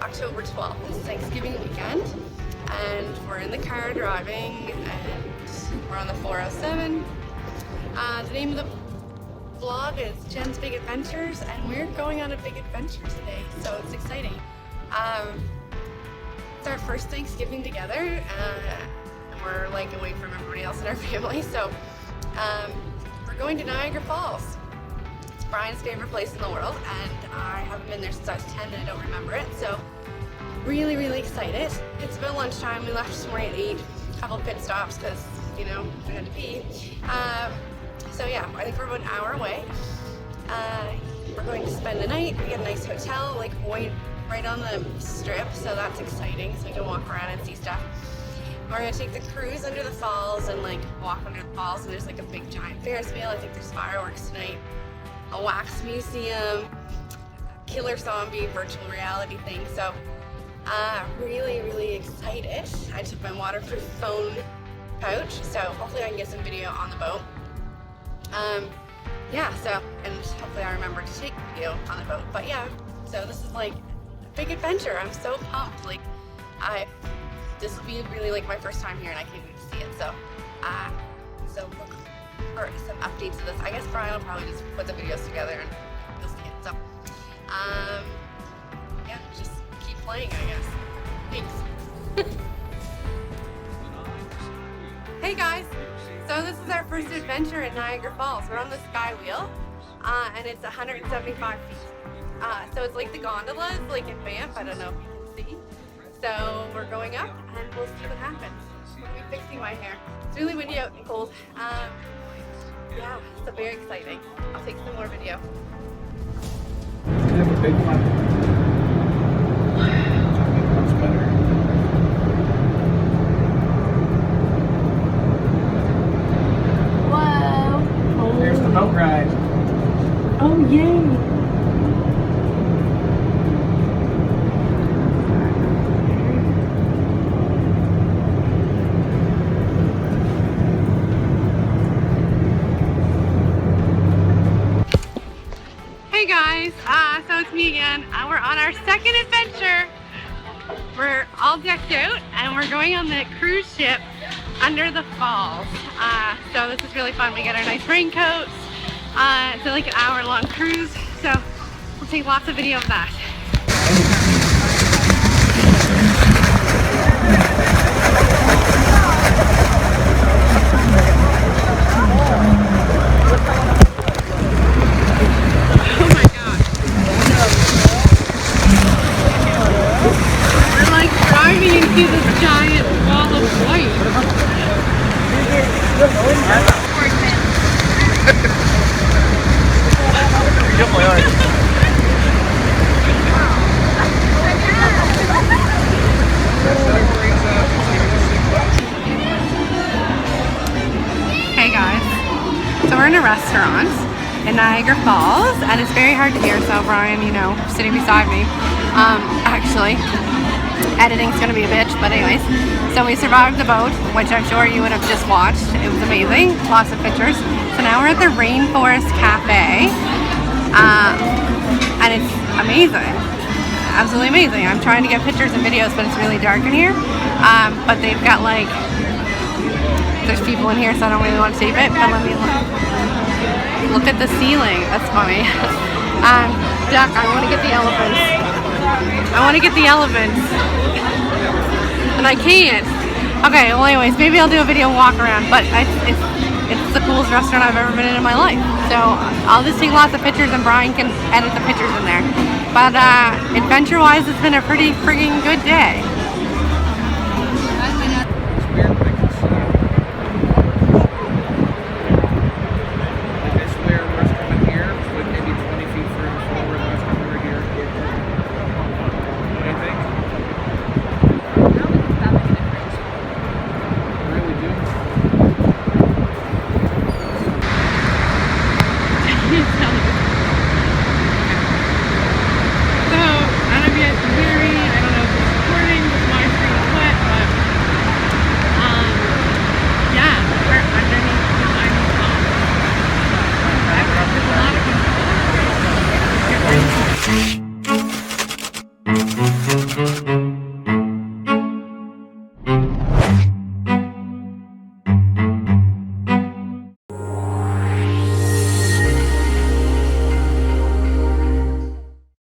October 12th. It's Thanksgiving weekend, and we're in the car driving, and we're on the 407. The name of the vlog is Jen's Big Adventures, and we're going on a big adventure today, so it's exciting. It's our first Thanksgiving together, and we're like away from everybody else in our family, so we're going to Niagara Falls. It's Brian's favorite place in the world, and I haven't been there since I was 10 and I don't remember it, so really excited. It's about lunchtime. We left this morning at 8, a couple of pit stops because, you know, we had to pee. So yeah, I think we're about an hour away. We're going to spend the night. We get a nice hotel, like right on the strip, so that's exciting, so we can walk around and see stuff. We're gonna take the cruise under the falls and like walk under the falls, and there's like a big giant Ferris wheel. I think there's fireworks tonight, a wax museum, killer zombie virtual reality thing. So really excited. I took my waterproof phone pouch, so hopefully I can get some video on the boat. Yeah, so, and hopefully I remember to take video on the boat. But yeah, so this is like a big adventure. I'm so pumped. Like, this will be really like my first time here, and I can't wait to see it. So, so look for some updates of this. I guess Brian will probably just put the videos together and you'll see it. So, yeah, just keep playing, I guess. Thanks. Hey guys, so this is our first adventure at Niagara Falls. We're on the Sky Wheel, and it's 175 feet. So it's like the gondolas, like in Banff. I don't know if you can see. So we're going up, and we'll see what happens. I'm gonna be fixing my hair. It's really windy out and cold. Yeah, so very exciting. I'll take some more video. I have a big one. Much better. Whoa! Oh. There's the boat ride. Oh yay! Hey guys, so it's me again. We're on our second adventure. We're all decked out and we're going on the cruise ship under the falls. So this is really fun. We get our nice raincoats. It's like an hour-long cruise, so we'll take lots of video of that. Into this giant wall of white. Hey guys, so we're in a restaurant in Niagara Falls, and it's very hard to hear, so Brian, you know, sitting beside me, actually. Editing's gonna be a bitch, but anyways. So we survived the boat, which I'm sure you would have just watched. It was amazing, lots of pictures. So now we're at the Rainforest Cafe, and it's amazing, absolutely amazing. I'm trying to get pictures and videos, but it's really dark in here. But they've got like, there's people in here, so I don't really want to tape it, but let me look at the ceiling. That's funny. Duck, I want to get the elephants. I want to get the elephants, and I can't. Okay, well anyways, maybe I'll do a video walk around, but it's the coolest restaurant I've ever been in my life. So I'll just take lots of pictures and Brian can edit the pictures in there. But adventure-wise, it's been a pretty friggin' good day.